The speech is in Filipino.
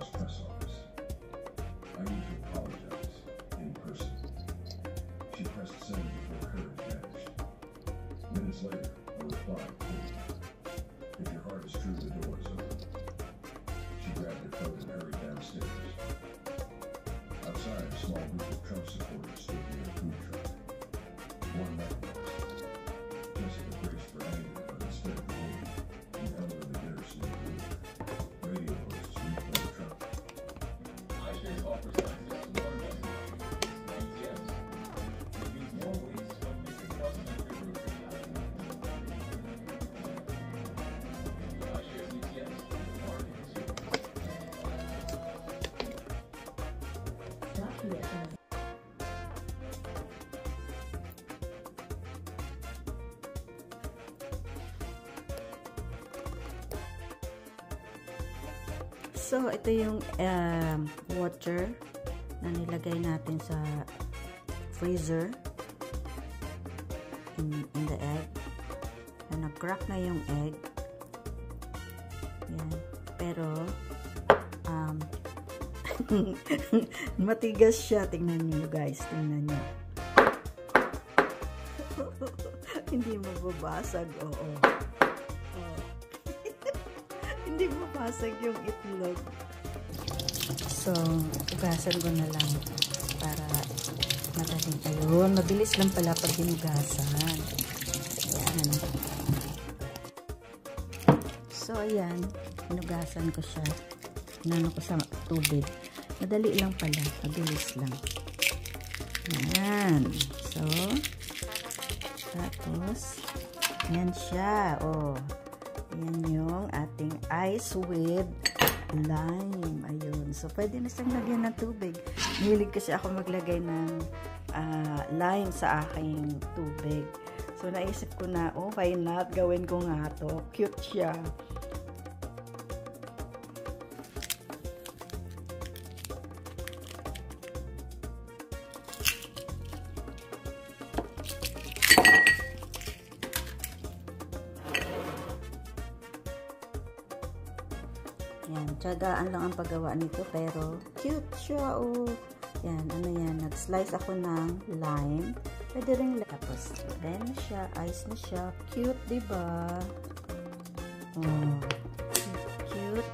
House press office. I need to apologize in person. She pressed send before courage vanished. Minutes later, a reply came. If your heart is true, the door is open. She grabbed her coat and hurried downstairs. Outside, a small group of Trump supporters stood near a food truck. One recognized Jessica braced for anger, but instead of wound, the elderly bittersweet grew. Radio hosts replay the truck. iShares offers access to large ETFs. We use more ways to make a complementary grocery iShares ETFs. So, ito yung water na nilagay natin sa freezer in the egg. Na nag-crack na yung egg. Yan. Pero, matigas siya. Tingnan nyo guys. Tingnan nyo. Hindi mababasag. Oo. Hindi mabasag yung itlog. So, ugasan ko na lang para madaling. Ayun, mabilis lang pala pag hinugasan. Ayan. So, ayan. Hinugasan ko siya. Inano ko sa tubig. Madali lang pala. Mabilis lang. Ayan. So, tapos, ayan siya. Oh. Yan yung ating ice with lime. Ayun. So, pwede na siyang lagyan ng tubig. Mahilig kasi ako maglagay ng lime sa aking tubig. So, naisip ko na, oh, why not? Gawin ko nga to. Cute siya. Yan, tiyagaan lang ang paggawa nito pero cute siya, oh. Yan, ano yan, nag-slice ako ng lime. Pwede rin tapos, then na siya, ice na siya. Cute, diba? Oh, cute.